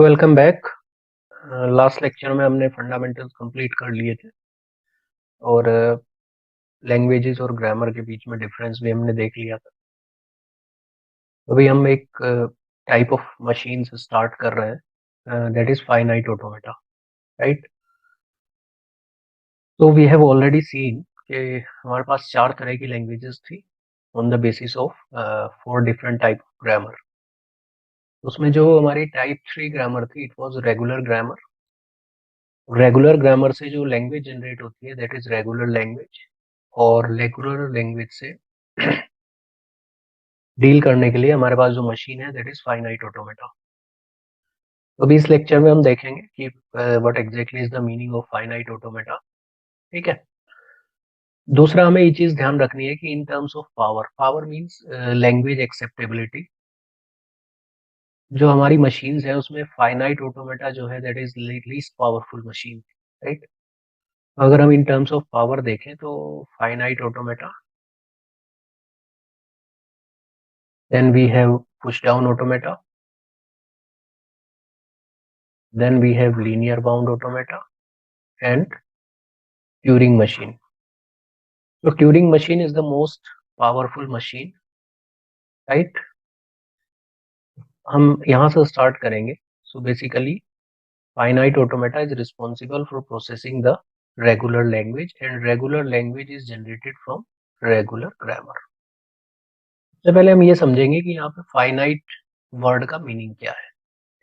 Welcome back. Last lecture में हमने fundamentals complete कर लिए थे और लैंग्वेजेस और ग्रामर के बीच में डिफरेंस भी हमने देख लिया था। अभी हम एक टाइप ऑफ मशीन से स्टार्ट कर रहे हैं, that is finite automata, right. तो वी हैव ऑलरेडी सीन कि हमारे पास चार तरह की लैंग्वेजेस थी on the basis of 4 different type of grammar. उसमें जो हमारी टाइप 3 ग्रामर थी, it was regular grammar. Regular grammar से जो लैंग्वेज जनरेट होती है दैट इज रेगुलर लैंग्वेज। और रेगुलर लैंग्वेज से डील करने के लिए हमारे पास जो मशीन है दैट इज फाइनाइट ऑटोमेटा। तो अभी इस लेक्चर में हम देखेंगे कि what exactly is the meaning of finite automata. ठीक है। दूसरा हमें ये चीज ध्यान रखनी है कि in terms of power, power means language acceptability. जो हमारी मशीन्स है उसमें फाइनाइट ऑटोमेटा जो है that is least powerful machine, right. अगर हम इन टर्म्स ऑफ पावर देखें तो finite automata, then we have push down automata, then we have linear bound automata and Turing machine. So Turing machine is the most powerful machine, right? हम यहाँ से start करेंगे। So basically finite automata is responsible for processing the regular language and regular language is generated from regular grammar. सबसे पहले हम ये समझेंगे कि यहाँ पे फाइनाइट वर्ड का मीनिंग क्या है।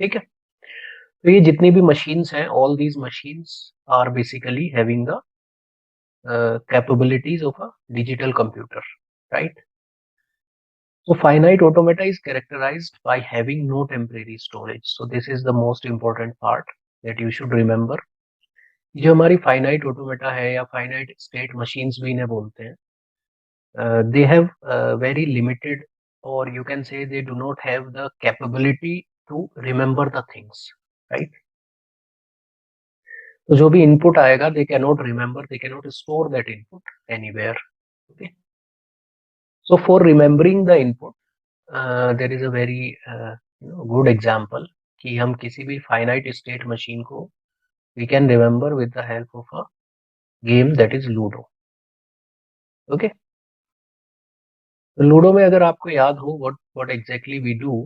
ठीक है। तो ये जितनी भी मशीन्स हैं, all these machines are basically having the capabilities of a digital computer, right? So finite automata is characterized by having no temporary storage. So this is the most important part that you should remember. जो हमारी finite automata है या finite state machines भी इन्हें बोलते हैं, they have very limited, or you can say they do not have the capability to remember the things, right? तो जो भी input आएगा, they cannot remember, they cannot store that input anywhere. Okay. So for remembering the input, there is a very good example कि हम किसी भी finite state machine को we can remember with the help of a game that is ludo. Okay. Ludo में अगर आपको याद हो what what exactly we do,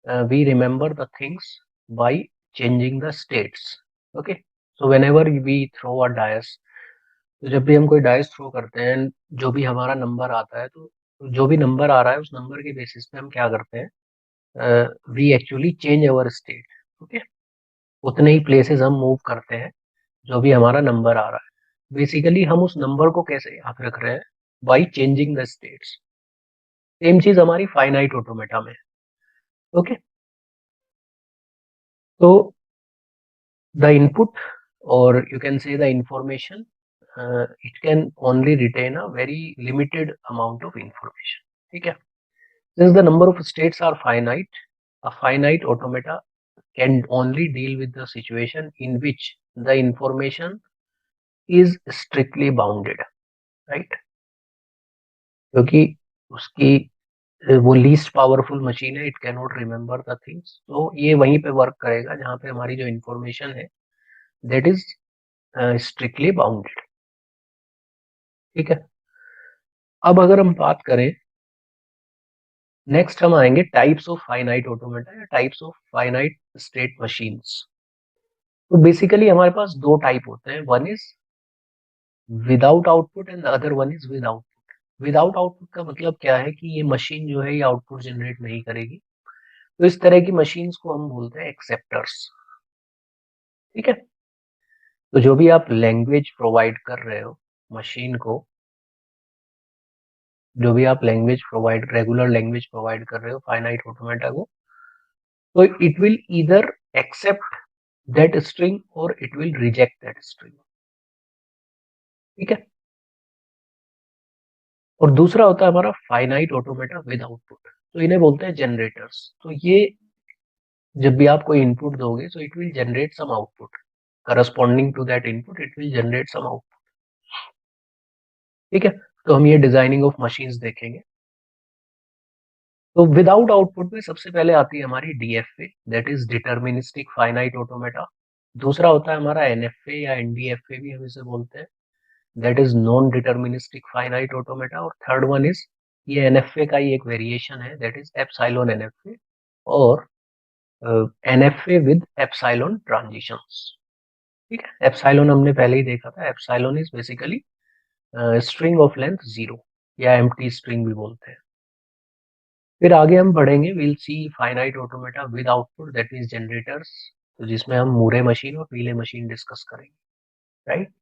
we remember the things by changing the states. Okay. So whenever we throw a dice, तो जब भी हम कोई डाइस थ्रो करते हैं, जो भी हमारा नंबर आता है, तो जो भी नंबर आ रहा है उस नंबर के बेसिस पे हम क्या करते हैं, we actually change our state. Okay. उतने ही प्लेसेस हम मूव करते हैं जो भी हमारा नंबर आ रहा है। बेसिकली हम उस नंबर को कैसे याद रख रहे हैं, by changing the states. Same चीज हमारी फाइनाइट ऑटोमेटा में। ओके। तो द इनपुट, और you can say the information, it can only retain a very limited amount of information. ठीक है। Since the number of states are finite, a finite automata can only deal with the situation in which the information is strictly bounded, right? क्योंकि उसकी वो least powerful machine है, it can not remember the things. तो ये वहीं पे work करेगा जहाँ पे हमारी जो इंफॉर्मेशन है दैट इज स्ट्रिक्टली बाउंडेड। ठीक है। अब अगर हम बात करें, नेक्स्ट हम आएंगे टाइप्स ऑफ फाइनाइट ऑटोमेटा या types of finite state machines. तो बेसिकली हमारे पास दो टाइप होते हैं, one is without output and the other one is with output. Without output का मतलब क्या है कि ये मशीन जो है ये आउटपुट जनरेट नहीं करेगी। तो इस तरह की मशीन्स को हम बोलते हैं एक्सेप्टर्स। ठीक है। तो जो भी आप लैंग्वेज प्रोवाइड कर रहे हो मशीन को, जो भी आप language provide, regular language provide कर रहे हो फाइनाइट ऑटोमेटा को, तो it will either accept that string और it will reject that string. ठीक है। और दूसरा होता है हमारा फाइनाइट ऑटोमेटा विद आउटपुट, तो इन्हें बोलते हैं जनरेटर्स। तो ये जब भी आप कोई इनपुट दोगे तो it will generate some output, corresponding to that input it will generate some output. ठीक है। तो हम ये डिजाइनिंग ऑफ मशीन्स देखेंगे। तो विदाउट आउटपुट में सबसे पहले आती है हमारी DFA, that is deterministic finite automata. दूसरा होता है हमारा एनएफए या एनडीएफए भी हम इसे बोलते हैं, that is non deterministic finite automata. और थर्ड वन इज, ये एनएफए का ही एक वेरिएशन है, दैट इज एप्सिलॉन एनएफए और एनएफए विद एप्सिलॉन ट्रांजिशंस। ठीक है, एप्सिलॉन हमने पहले ही देखा था, epsilon is basically string of length 0 या एम्प्टी स्ट्रिंग भी बोलते हैं। फिर आगे हम बढ़ेंगे, will see finite automata with output, that means generators, तो जिसमें हम मूरे मशीन और पीले मशीन डिस्कस करेंगे, राइट।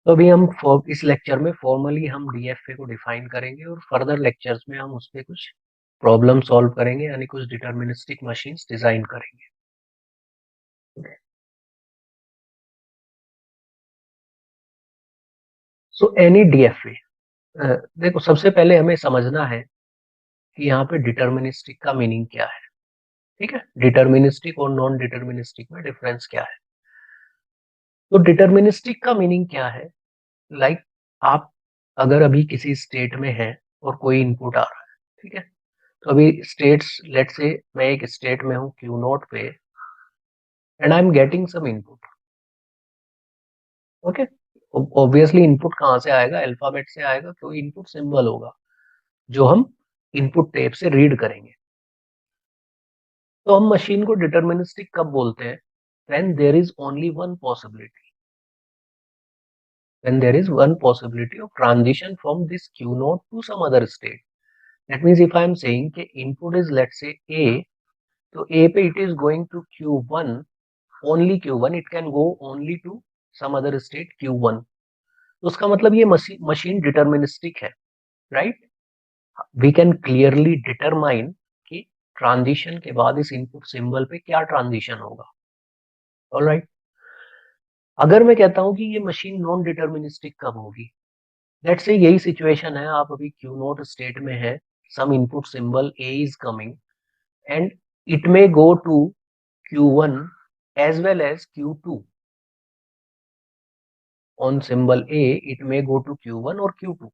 तो अभी हम इस लेक्चर में फॉर्मली हम डीएफए को डिफाइन करेंगे और फर्दर लेक्चर्स में हम उस पर कुछ प्रॉब्लम सॉल्व करेंगे, यानी कुछ डिटर्मिनिस्टिक मशीन्स डिजाइन करेंगे। सो एनी डीएफए, देखो सबसे पहले हमें समझना है कि यहाँ पे डिटर्मिनिस्टिक का मीनिंग क्या है। ठीक है, डिटर्मिनिस्टिक और नॉन डिटर्मिनिस्टिक में डिफरेंस क्या है। तो डिटर्मिनिस्टिक का मीनिंग क्या है, लाइक आप अगर अभी किसी स्टेट में हैं और कोई इनपुट आ रहा है, ठीक है, तो अभी स्टेट्स, लेट्स से मैं एक स्टेट में हूँ क्यू नोट पे and I am getting some input. Okay, obviously input कहाँ से आएगा, अल्फाबेट से आएगा, कोई इनपुट सिंबल होगा जो हम इनपुट टेप से रीड करेंगे। तो हम मशीन को डिटर्मिनिस्टिक कब बोलते हैं, when there is only one possibility, when there is one possibility of transition from this q node to some other state. That means if I am saying कि input is let's say a, तो a पे it is going to q1, only q1, it can go only to some other state q1, तो उसका मतलब ये machine deterministic है, right. We can clearly determine कि transition के बाद इस इनपुट सिंबल पे क्या ट्रांजिशन होगा, ऑलराइट। अगर मैं कहता हूं कि ये मशीन नॉन डिटर्मिनिस्टिक कब होगी, लेट्स से यही सिचुएशन है, आप अभी क्यू नोट स्टेट में है, some input symbol a is coming and it may go to q1 as well as q2, on symbol a it may go to q1 और q2।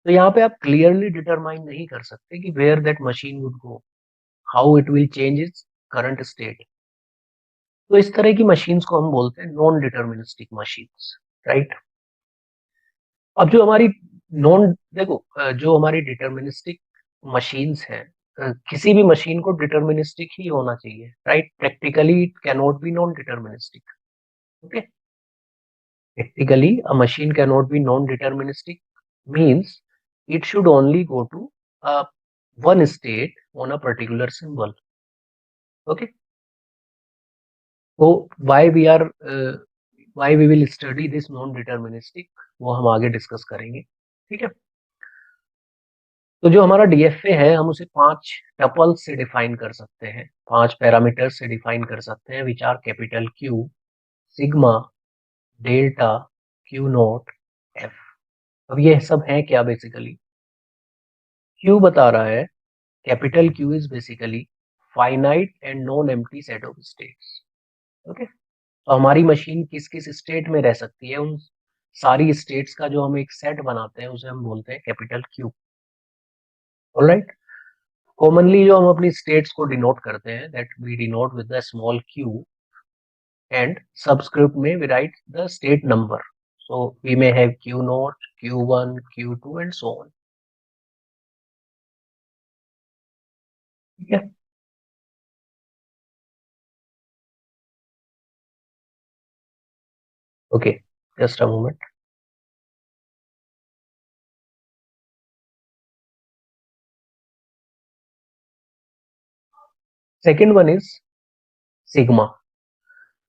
तो यहाँ पे आप क्लियरली डिटरमाइन नहीं कर सकते कि where that machine would go, how it will change its current state. तो इस तरह की मशीन्स को हम बोलते हैं नॉन डिटर्मिनिस्टिक मशीन्स, राइट। अब जो हमारी नॉन, देखो जो हमारी डिटर्मिनिस्टिक मशीन्स हैं, किसी भी मशीन को डिटर्मिनिस्टिक ही होना चाहिए, right. Practically it cannot be non deterministic, okay. Practically a machine cannot be non deterministic means it should only go to one state on a particular symbol, okay। so why we will study this non deterministic, वो हम आगे discuss करेंगे, ठीक है। तो जो हमारा DFA है, हम उसे 5 टपल्स से डिफाइन कर सकते हैं, 5 पैरामीटर्स से डिफाइन कर सकते हैं, which are capital Q, sigma, delta, Q not, F. अब ये सब है क्या, बेसिकली क्यू बता रहा है, capital Q is basically finite and non empty set of states, okay. तो हमारी मशीन किस किस स्टेट में रह सकती है, उन सारी स्टेट्स का जो हम एक सेट बनाते हैं उसे हम बोलते हैं कैपिटल क्यू, ऑलराइट। कॉमनली जो हम अपनी स्टेट्स को डिनोट करते हैं, that we denote with the small q and subscript में we write the state number, so we may have q naught, q1, q2 and so on, ठीक है। Okay, just a moment. Second one is sigma.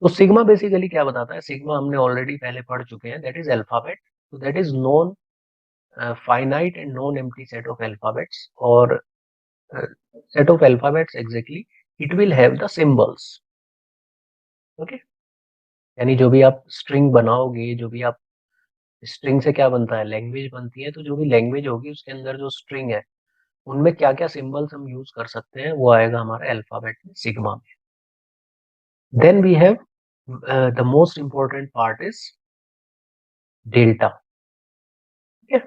तो sigma basically क्या बताता है, sigma हमने already पहले पढ़ चुके हैं, दैट इज अल्फाबेट, तो that is non finite and non-empty set of alphabets, or set of alphabets exactly, it will have the symbols, okay। यानी जो भी आप स्ट्रिंग बनाओगे, जो भी आप, स्ट्रिंग से क्या बनता है, लैंग्वेज बनती है, तो जो भी लैंग्वेज होगी उसके अंदर जो स्ट्रिंग है, उनमें क्या क्या सिंबल्स हम यूज कर सकते हैं, वो आएगा हमारे अल्फाबेट में, सिग्मा में। Then we have the most important part is delta, ठीक है।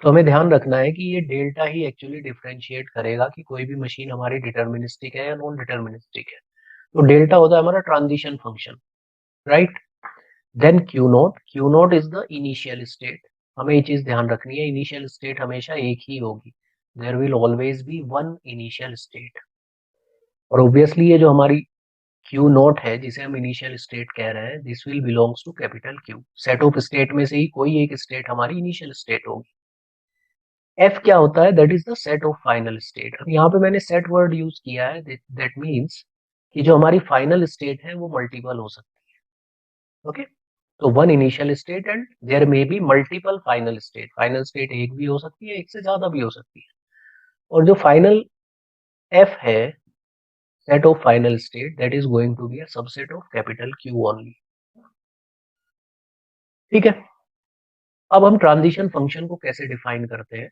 तो हमें ध्यान रखना है कि ये डेल्टा ही एक्चुअली डिफरेंशिएट करेगा कि कोई भी मशीन हमारी डिटर्मिनिस्टिक है या नॉन डिटर्मिनिस्टिक है। तो डेल्टा होता है हमारा transition function, right. Then Q naught is the initial state. हमें ये चीज ध्यान रखनी है, इनिशियल स्टेट हमेशा एक ही होगी, there will always be one initial state. और ऑब्वियसली ये जो हमारी क्यू नॉट है जिसे हम इनिशियल स्टेट कह रहे हैं, this will belongs to capital Q. Set of state में से ही कोई एक स्टेट हमारी इनिशियल स्टेट होगी। एफ क्या होता है? That is the set of final state. अब यहाँ पे मैंने सेट वर्ड यूज किया है, दैट मीन्स कि जो हमारी फाइनल स्टेट है वो मल्टीपल हो सकती है। ओके, तो one initial state and there may be multiple final state. Final state एक भी हो सकती है, एक से ज्यादा भी हो सकती है। और जो फाइनल एफ है, set of final state, that is going to be a subset of capital Q only. ठीक है, अब हम ट्रांजिशन फंक्शन को कैसे डिफाइन करते हैं?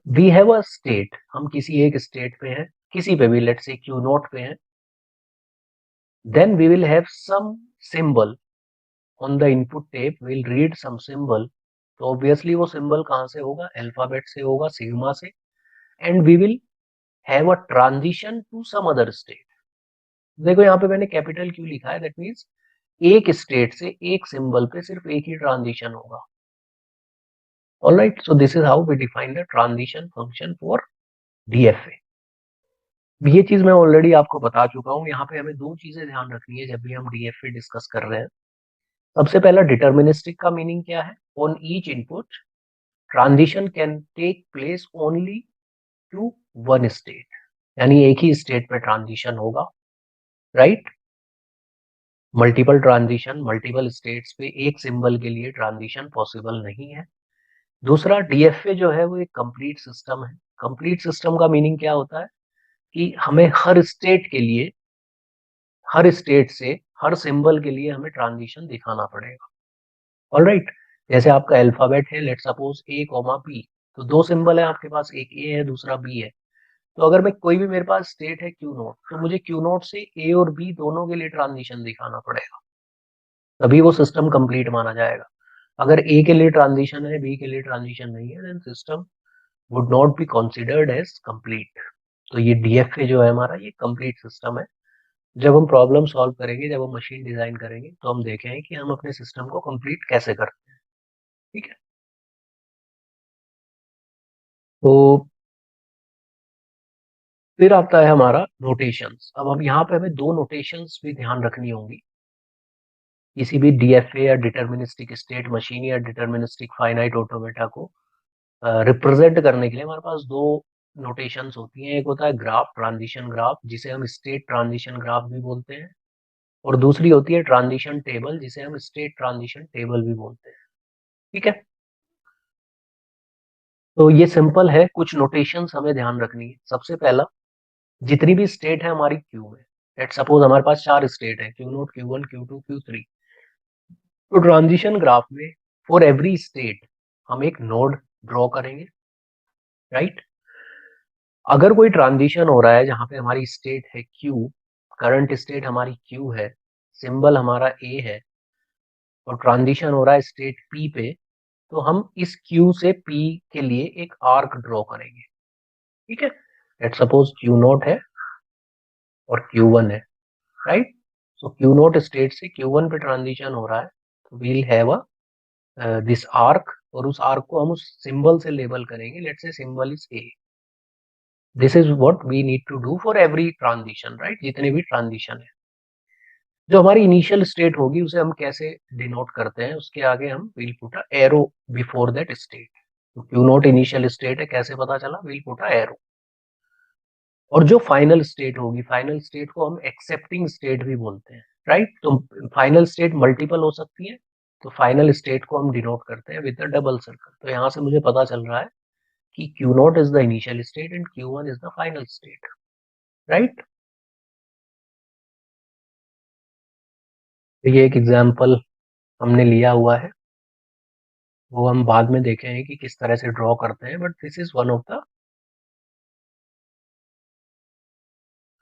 वी हैव अ स्टेट, हम किसी एक स्टेट पे हैं, किसी पे भी, लेट्स से क्यू नॉट पे हैं। Then we will have some symbol on the input tape, will read some symbol. तो ऑब्वियसली वो सिंबल कहाँ से होगा? अल्फाबेट से होगा, सिग्मा से। And we will have a transition to some other state. देखो यहाँ पे मैंने कैपिटल क्यू लिखा है, दैट मीन्स एक स्टेट से एक सिंबल पे सिर्फ एक ही ट्रांजिशन होगा। Alright, so this is how we define the transition function for DFA. ये चीज मैं ऑलरेडी आपको बता चुका हूँ। यहाँ पे हमें दो चीजें ध्यान रखनी है जब भी हम डीएफए डिस्कस कर रहे हैं। सबसे पहला, डिटर्मिनिस्टिक का मीनिंग क्या है? On each input transition can take place only to one state, यानी एक ही स्टेट पे ट्रांजिशन होगा, right. Multiple transition, multiple states पे एक सिंबल के लिए ट्रांजिशन पॉसिबल नहीं है। दूसरा, डीएफए जो है वो एक कंप्लीट सिस्टम है। कंप्लीट सिस्टम का मीनिंग क्या होता है? कि हमें हर स्टेट के लिए, हर स्टेट से हर सिंबल के लिए हमें ट्रांजिशन दिखाना पड़ेगा। ऑलराइट, जैसे आपका अल्फाबेट है, let's suppose A comma B, तो दो सिंबल है आपके पास, एक ए है, दूसरा बी है। तो अगर मैं कोई भी, मेरे पास स्टेट है क्यू नॉट, तो मुझे क्यू नॉट से ए और बी दोनों के लिए ट्रांजिशन दिखाना पड़ेगा, तभी वो सिस्टम कंप्लीट माना जाएगा। अगर ए के लिए ट्रांजिशन है, बी के लिए ट्रांजिशन नहीं है, then system would not be considered as complete. तो ये डीएफए जो है हमारा, ये कंप्लीट सिस्टम है। जब हम प्रॉब्लम सॉल्व करेंगे, जब हम मशीन डिजाइन करेंगे, तो हम देखेंगे कि हम अपने सिस्टम को कंप्लीट कैसे करते हैं। ठीक है, तो फिर आता है हमारा नोटेशंस। अब हम यहाँ पे हमें दो नोटेशंस भी ध्यान रखनी होंगी किसी भी डीएफए या डिटर्मिनिस्टिक स्टेट मशीन या डिटर्मिनिस्टिक फाइनाइट ऑटोमेटा को रिप्रेजेंट करने के लिए हमारे पास दो नोटेशंस होती हैं। एक होता है ग्राफ, ट्रांजिशन ग्राफ, जिसे हम स्टेट ट्रांजिशन ग्राफ भी बोलते हैं। और दूसरी होती है ट्रांजिशन टेबल, जिसे हम स्टेट ट्रांजिशन टेबल भी बोलते हैं। ठीक है, तो ये सिंपल है, कुछ नोटेशंस हमें ध्यान रखनी है। सबसे पहला, जितनी भी स्टेट है हमारी क्यू में, लेट्स सपोज हमारे पास चार स्टेट है, Q naught, Q one, Q two, Q three. तो ट्रांजिशन ग्राफ में फॉर एवरी स्टेट हम एक नोड ड्रॉ करेंगे, राइट। अगर कोई ट्रांजिशन हो रहा है जहां पे हमारी स्टेट है क्यू, करंट स्टेट हमारी क्यू है, सिंबल हमारा ए है, और ट्रांजिशन हो रहा है स्टेट पी पे, तो हम इस क्यू से पी के लिए एक आर्क ड्रॉ करेंगे। ठीक है, लेट्स सपोज क्यू नोट है और क्यू वन है, right. So Q naught state से क्यू वन पे ट्रांजिशन हो रहा है, तो we'll have a this arc, और उस आर्क को हम उस सिंबल से लेबल करेंगे, let's say symbol is A. This is what we need to do for every transition, right, जितने भी ट्रांजिशन है। जो हमारी इनिशियल स्टेट होगी उसे हम कैसे डिनोट करते हैं, उसके आगे हम will put a arrow before that state. तो क्यू नोट इनिशियल स्टेट है, कैसे पता चला? Will put a arrow. और जो फाइनल स्टेट होगी, फाइनल स्टेट को हम एक्सेप्टिंग स्टेट भी बोलते हैं, राइट। तो फाइनल स्टेट मल्टीपल हो सकती है, तो फाइनल स्टेट को हम डिनोट करते हैं विद द डबल सर्कल। तो यहाँ से मुझे पता चल रहा है कि Q naught is the initial state and Q one is the final state, right. तो ये एक एग्जाम्पल हमने लिया हुआ है, वो हम बाद में देखेंगे कि किस तरह से ड्रॉ करते हैं, but this is one of the,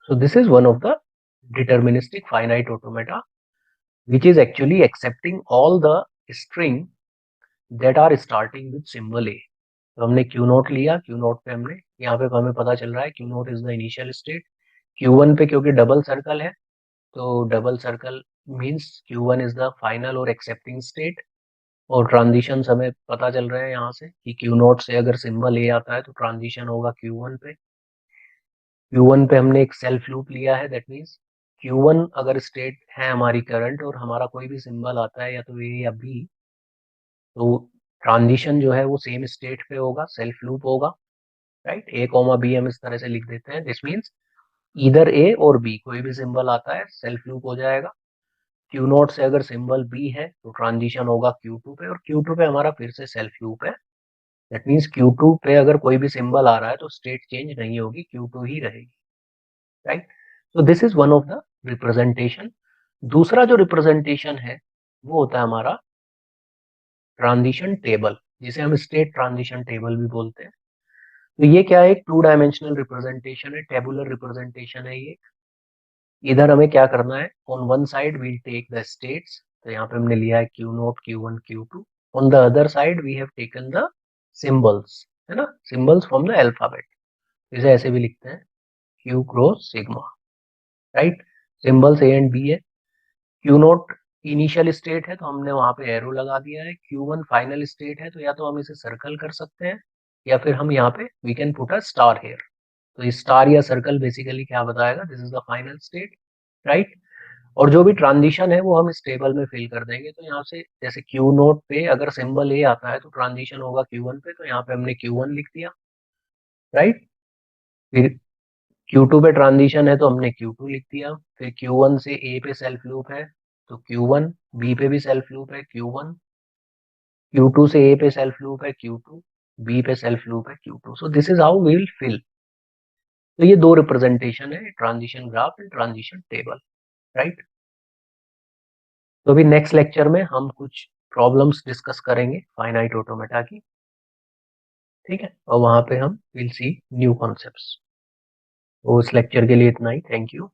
so this is one of the deterministic finite automata which is actually accepting all the string that are starting with symbol A. तो हमने क्यू नोट लिया, q naught पे हमने यहाँ पे हमें पता चल रहा है Q naught is the initial state. Q one पे क्योंकि डबल सर्कल है तो double circle means q one is the final और एक्सेप्टिंग स्टेट। और ट्रांजिशन हमें पता चल रहा है यहाँ से कि क्यू नोट से अगर सिंबल ए आता है तो ट्रांजिशन होगा क्यू वन पे। क्यू वन पे हमने एक सेल्फ लूप लिया है, दैट मीन्स क्यू वन अगर स्टेट है हमारी करंट और हमारा कोई भी सिंबल आता है या तो ए या बी, तो ट्रांजिशन जो है वो सेम स्टेट पे होगा, सेल्फ लूप होगा, राइट। ए कॉमा बी हम इस तरह से लिख देते हैं, दिस मीन्स इधर ए और बी कोई भी सिंबल आता है सेल्फ लूप हो जाएगा। क्यू नोट से अगर सिंबल बी है तो ट्रांजिशन होगा क्यू टू पे, और क्यू टू पे हमारा फिर से सेल्फ लूप है, दैट मीन्स क्यू टू पे अगर कोई भी सिंबल आ रहा है तो स्टेट चेंज नहीं होगी, क्यू टू ही रहेगी, right. So this is one of the representation. दूसरा जो रिप्रेजेंटेशन है वो होता है हमारा ट्रांजिशन टेबल, जिसे हम स्टेट ट्रांजिशन टेबल भी बोलते हैं। तो ये क्या है, एक टू डायमेंशनल रिप्रेजेंटेशन है, टेबुलर रिप्रेजेंटेशन है ये। इधर हमें क्या करना है, on one side we'll take the states, तो यहाँ पे हमने लिया है Q naught, Q one, Q two. On the other side we have taken the symbols, है ना, सिंबल्स फ्रॉम द अल्फाबेट। इसे ऐसे भी लिखते हैं Q cross sigma, right. Symbols A and B है। क्यू नोट इनिशियल स्टेट है तो हमने वहां पे एरो लगा दिया है। क्यू वन फाइनल स्टेट है तो या तो हम इसे सर्कल कर सकते हैं या फिर हम यहाँ पे we can put a star here. तो स्टार या सर्कल बेसिकली क्या बताएगा, this is the final state, right. और जो भी ट्रांजिशन है वो हम इस टेबल में फिल कर देंगे। तो यहाँ से जैसे क्यू नोट पे अगर सिंबल ए आता है तो ट्रांजिशन होगा क्यू वन पे, तो यहाँ पे हमने क्यू वन लिख दिया, राइट। फिर क्यू टू पे ट्रांजिशन है तो हमने क्यू टू लिख दिया। फिर क्यू वन से ए पे सेल्फ लूप है तो क्यू वन, बी पे भी सेल्फ लूप है क्यू वन, क्यू टू से ए पे सेल्फ लूप है क्यू टू, बी पे सेल्फ लूप है Q two. So this is how we will fill. तो ये दो रिप्रेजेंटेशन है, transition graph and transition table, right. तो अभी नेक्स्ट लेक्चर में हम कुछ प्रॉब्लम्स डिस्कस करेंगे फाइनाइट ऑटोमेटा की, ठीक है, और वहां पे हम विल सी न्यू कॉन्सेप्ट्स। तो इस लेक्चर के लिए इतना ही, थैंक यू।